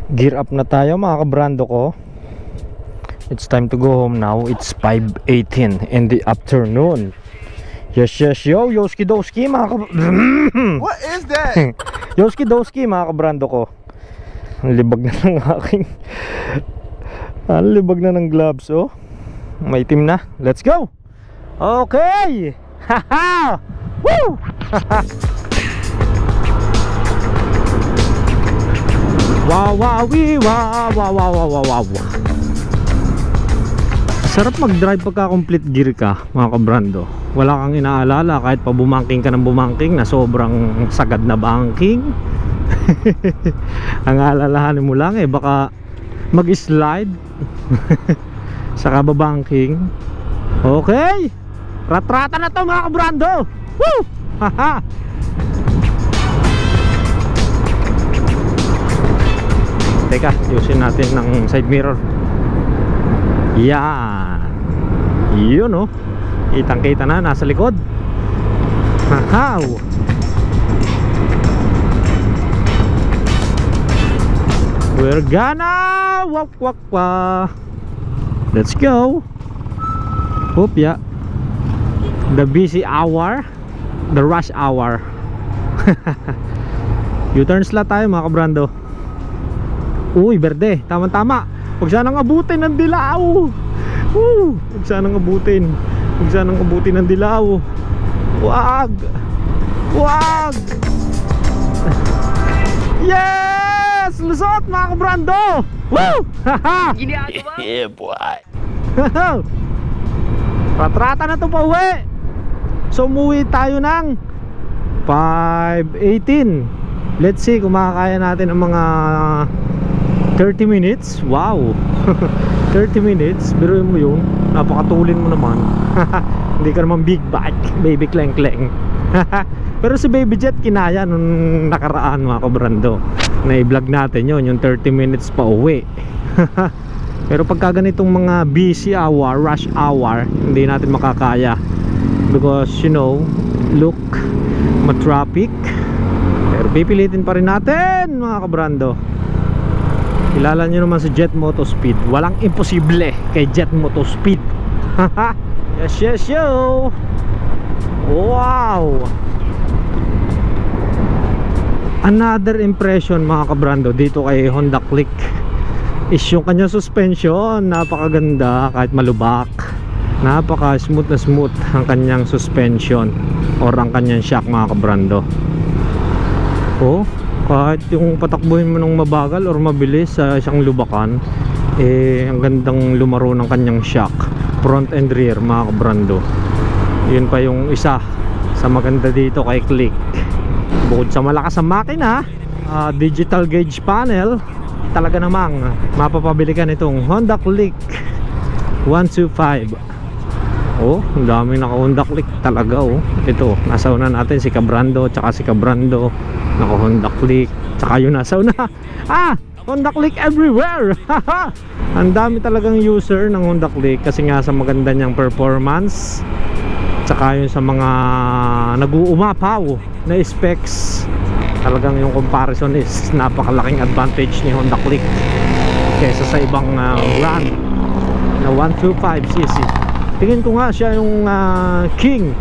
Gear up na tayo mga kabrando ko. It's time to go home now. It's 5:18 in the afternoon. Yes, yo, Yoski Doski mga What is that? Yoski Doski mga kabrando ko. Ang libag na ng aking ang libag na ng gloves, oh. May team na. Let's go. Okay. Haha. Woo. Wow, wow, wow, wow, wow, wow, wow. Sarap mag-drive pagka complete gear ka mga kabrando. Wala kang inaalala kahit pa bumangking ka ng bumangking na sobrang sagad na banking. Ang alalahanin mo lang baka mag-slide sa kababangking. Okay, ratrata na to mga kabrando. Woo! Haha. Teka, ayusin natin ng side mirror. Yan. Yun, oh. Kitang kita na, nasa likod. Hahaw. We're gonna walk, walk, walk. Let's go. Hoop, yeah. The busy hour, the rush hour. U-turn slot tayo mga kabrando. Uy, berde, tama-tama. Huwag sanang abutin ng dilaw. Huwag sanang abutin. Huwag sanang abutin ng dilaw. Huwag. Huwag. Yes! Lusot mga kabrando. Woo! Haha! Yeah, boy. Ratrata na to pa uwi. So umuwi tayo ng 5:18. Let's see kung makakaya natin ang mga 30 minutes. Wow. 30 minutes. Biruin mo yun. Napakatulin mo naman. Hindi ka naman big bike, baby kleng kleng. Pero si Baby Jet kinaya nung nakaraan mga kabrando. Na-vlog natin yun, yung 30 minutes pa uwi. Pero pagka ganitong mga busy hour, rush hour, hindi natin makakaya. Because you know, look, ma-traffic. Pero pipilitin pa rin natin mga kabrando. Kilala nyo naman si Jet Motospeed. Walang imposible kay Jet Motospeed. Yes, yes, yo. Wow. Another impression mga kabrando dito kay Honda Click is yung kanyang suspension. Napakaganda kahit malubak. Napaka smooth na smooth ang kanyang suspension or ang kanyang shock mga kabrando. Oh, kahit yung patakbuhin mo ng mabagal or mabilis sa isang lubakan, ang gandang lumaro ng kanyang shock, front and rear mga kabrando. Yun pa yung isa sa maganda dito kay Click. Bukod sa malakas ang makina, digital gauge panel, talaga namang mapapabili ka nitong Honda Click 125. Oh, ang daming naka Honda Click talaga, oh. Ito, nasa una natin si Cabrando, tsaka si Cabrando naka Honda Click, tsaka yun nasa una. Honda Click everywhere. Ang dami talagang user ng Honda Click kasi nga sa maganda niyang performance, tsaka yun sa mga nag-uumapaw na specs. Talagang yung comparison is napakalaking advantage ni Honda Click kaysa sa ibang brand na 125cc. Tingin ko nga siya yung king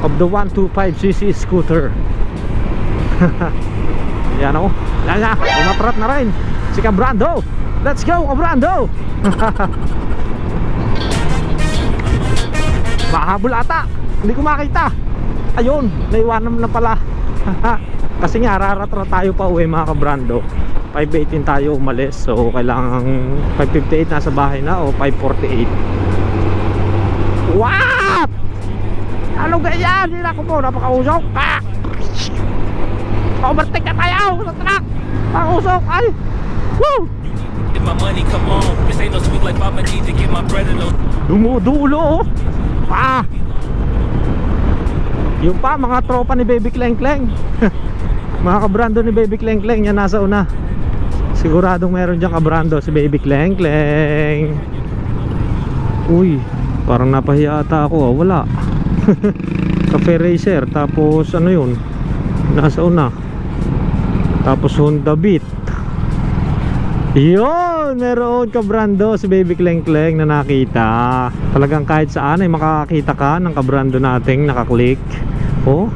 of the 125cc scooter. Yan o. Yan, umatrat na rin si Cabrando. Let's go Cabrando. Mahabol ata. Hindi ko makita. Ayun, naiwanan na pala. Kasi nga raratra tayo pa uwi mga Cabrando. 5:18 tayo umalis. So kailangan 5:58 nasa bahay na o 5:48. What? Ano ganyan? Hindi na ako po napakausok. Overtake na tayo sa truck. Pakausok. Ay. Woo! Dumudulo. Yung pa mga tropa ni Baby Kleng Kleng. Mga kabrando ni Baby Kleng Kleng, yan nasa una. Siguradong meron dyan kabrando si Baby Kleng Kleng. Uy, parang napahiya ata ako. Wala. Cafe Racer. Tapos ano yun, nasa una. Tapos Honda Beat. Yun, meron kabrando si Baby Kleng Kleng na nakita. Talagang kahit saan ay makakita ka ng kabrando nating nakaklik. Oh,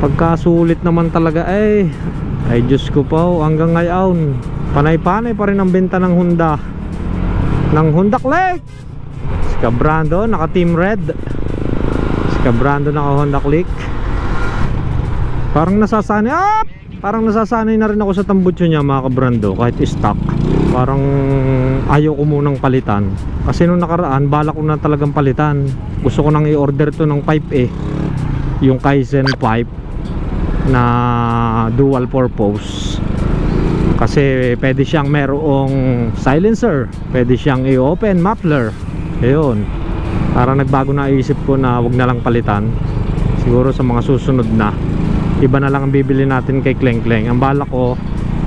pagkasulit naman talaga ay Diyos ko po, hanggang ngayon panay-panay pa rin ang benta ng Honda, ng Honda Click. Si kabrando naka Team Red, si kabrando naka Honda Click. Parang nasasanay na rin ako sa tambutso niya mga kabrando, kahit stock. Parang ayaw ko munang palitan, kasi nung nakaraan balak ko na talagang palitan. Gusto ko nang i-order to ng pipe yung Kaizen pipe na dual purpose, kasi pwede siyang merong silencer, pwede siyang i-open muffler. Ayun, parang nagbago na isip ko na wag na lang palitan. Siguro sa mga susunod na iba na lang ang bibili natin kay Kleng Kleng. Ang balak ko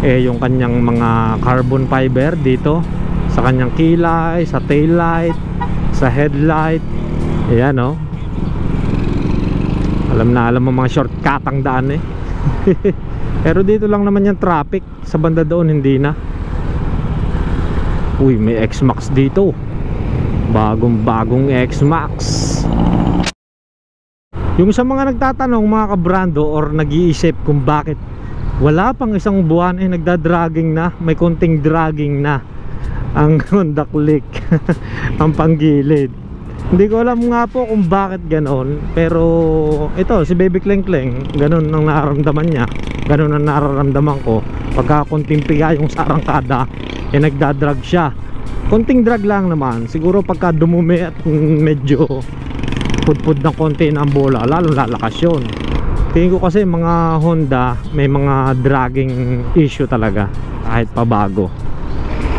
yung kanyang mga carbon fiber dito sa kanyang kilay, sa tail light, sa headlight. Ayan oh, alam ang mga shortcut ang daan pero dito lang naman yung traffic, sa banda doon hindi na. Uy, may X-Max dito, bagong X-Max. Yung sa mga nagtatanong mga kabrando or nag-iisip kung bakit wala pang isang buwan nagda-dragging na, may konting dragging na ang Honda Click ang panggilid. Hindi ko alam nga po kung bakit ganon, pero ito si Baby Kleng Kleng, ganon ang nararamdaman niya, ganon ang nararamdaman ko. Pagka konting piga yung sa arangkada nagdadrag siya. Konting drag lang naman, siguro pagka dumumi at medyo pudpud ng konti ng bola, lalo lalakas yun. Tingin ko kasi mga Honda may mga dragging issue talaga kahit pabago.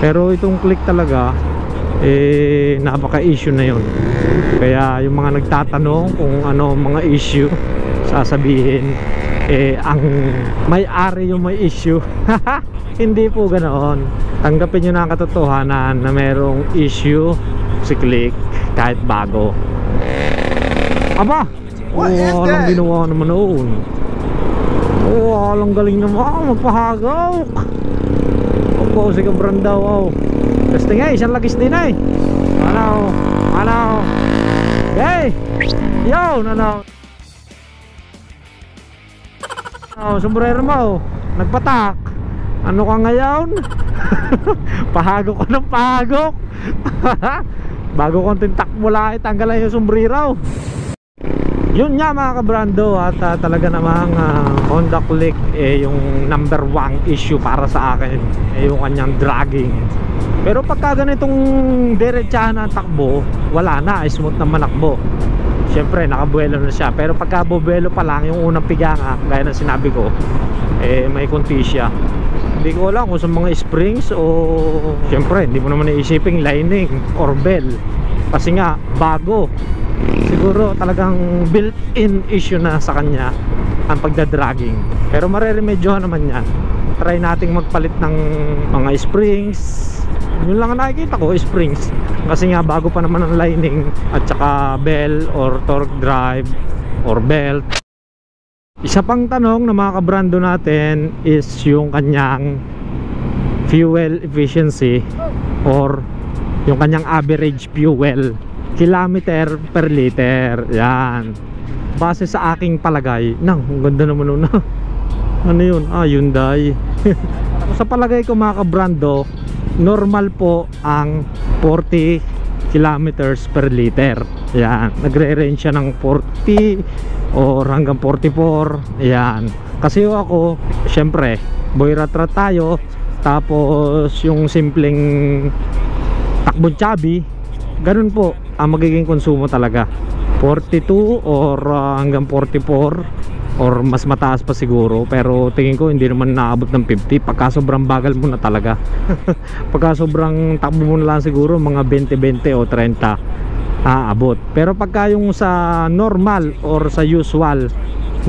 Pero itong Click talaga napaka issue na yun. Kaya yung mga nagtatanong kung ano mga issue, sasabihin ang may-ari yung may issue. Hindi po ganoon. Tanggapin nyo na ang katotohanan na merong issue si Click kahit bago. Aba, walang ginawa naman noon. Walang galing naman magpahagaw. Opo, si kabranda, wow. Kasi nga, isang lagis din Ano? Hey! Yo, ano? Sombrero mo, nagpatak. Ano ka ngayon? Pahagok ko ng pahagok. Bago kong tintak mula, tanggalan yung sombrero. Yun nga mga kabrando, at talaga namang Honda Click yung number 1 issue para sa akin yung kanyang dragging. Pero pagka ganitong diretsahan ang takbo, wala na, smooth na manakbo. Siyempre nakabuelo na siya, pero pagka bubuelo pa lang yung unang piga nga, gaya ng sinabi ko, may konti siya. Hindi ko alam kung sa mga springs o siyempre hindi mo naman iisiping lining or bell, kasi nga bago. Siguro talagang built-in issue na sa kanya ang pagdadragging. Pero mareremedyohan naman yan. Try nating magpalit ng mga springs. Yun lang ang nakikita ko, springs. Kasi nga bago pa naman ang lining at saka bell or torque drive or belt. Isa pang tanong na mga kabrando natin is yung kanyang fuel efficiency or yung kanyang average fuel kilometer per liter. Yan, base sa aking palagay. Ang ganda naman nun. Ano yun? Hyundai. Sa palagay ko mga kabrando, normal po ang 40 kilometers per liter. Yan, nagre-range siya ng 40 or hanggang 44. Yan, kasi ako syempre boy rat-rat tayo, tapos yung simpleng takbong chubby, ganun po ang magiging konsumo talaga, 42 or hanggang 44 or mas mataas pa siguro. Pero tingin ko hindi naman naabot ng 50 pagka sobrang bagal mo na talaga. Pagka sobrang takbo mo na lang siguro mga 20-20 o 30 aabot. Pero pagka yung sa normal or sa usual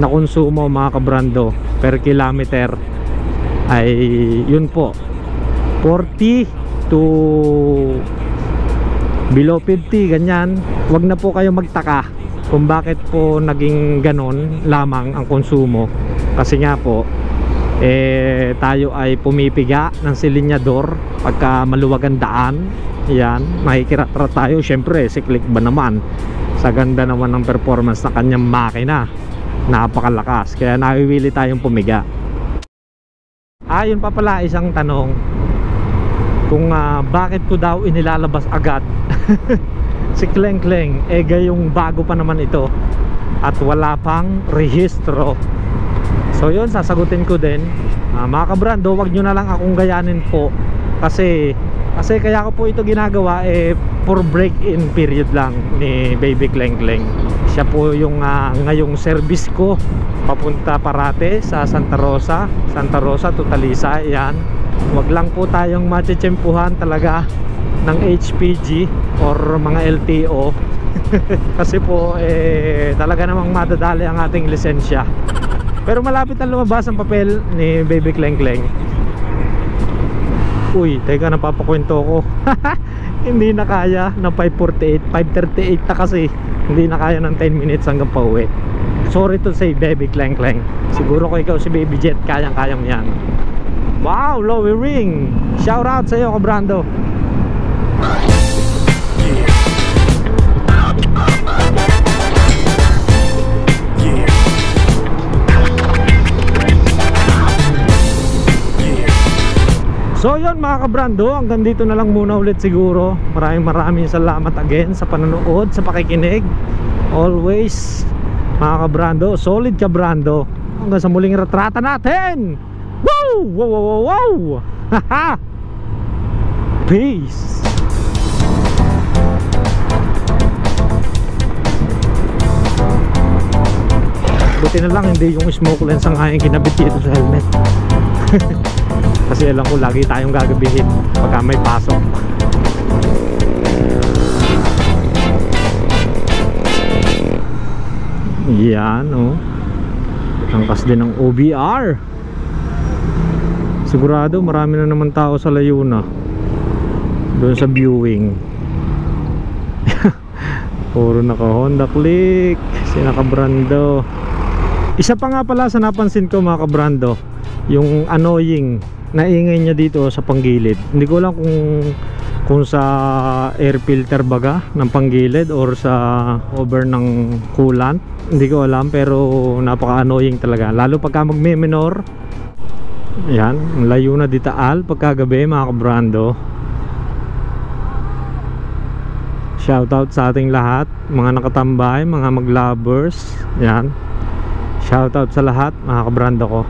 na konsumo mga kabrando per kilometer ay yun po, 40 to below 50, ganyan. Wag na po kayo magtaka kung bakit po naging ganon lamang ang konsumo. Kasi nga po tayo ay pumipiga ng silinyador pagka maluwag ang daan. Yan, makikiratra tayo. Syempre si Click ba naman, sa ganda naman ng performance ng kanyang makina, napakalakas, kaya nawiwili tayong pumiga. Yun pa pala isang tanong, kung bakit ko daw inilalabas agad si Kleng Kleng, gayong bago pa naman ito at wala pang rehistro. So yun, sasagutin ko din. Mga kabrando, wag nyo na lang akong gayanin po, kasi kaya ko po ito ginagawa for break-in period lang ni Baby Kleng Kleng. Siya po yung ngayong service ko papunta parate sa Santa Rosa to Talisa. Yan, wag lang po tayong machechempuhan talaga ng HPG or mga LTO kasi po talaga namang madadali ang ating lisensya. Pero malapit na lumabas ang papel ni Baby Kleng Kleng. Uy, teka, napapakwento ko. Hindi na kaya ng 5:48, 5:38 na kasi. Hindi na kaya ng 10 minutes hanggang pauwi. Sorry to say, Baby Kleng Kleng. Siguro ko ikaw si Baby Jet, kayang-kaya mo yan. Wow, Lowy Ring, shout out sa iyo, kabrando. So yun mga kabrando, hanggang dito na lang muna ulit siguro. Maraming salamat again sa panonood, sa pakikinig. Always mga kabrando, solid kabrando. Hanggang sa muling retrata natin. Woo! Wow! Wow! Wow! Wow! Haha! Peace! Buti na lang hindi yung smoke lens ang aking kinabit dito sa helmet. Kasi alam ko lagi tayong gagabihin pagka may pasok. Yan, oh. Angkas din ng OBR. Sigurado marami na naman tao sa Layuna doon sa viewing. Puro naka Honda Click, sina kabrando. Isa pa nga pala sa napansin ko mga kabrando, yung annoying na ingay niya dito sa panggilid. Hindi ko alam kung sa air filter baga ng panggilid or sa over ng coolant, hindi ko alam, pero napaka-annoying talaga, lalo pagka magme-minor. Yan, layo na dito al pagkagabi mga kabrando. Shoutout sa ating lahat, mga nakatambay, mga maglovers. Yan, shoutout sa lahat mga kabrando ko.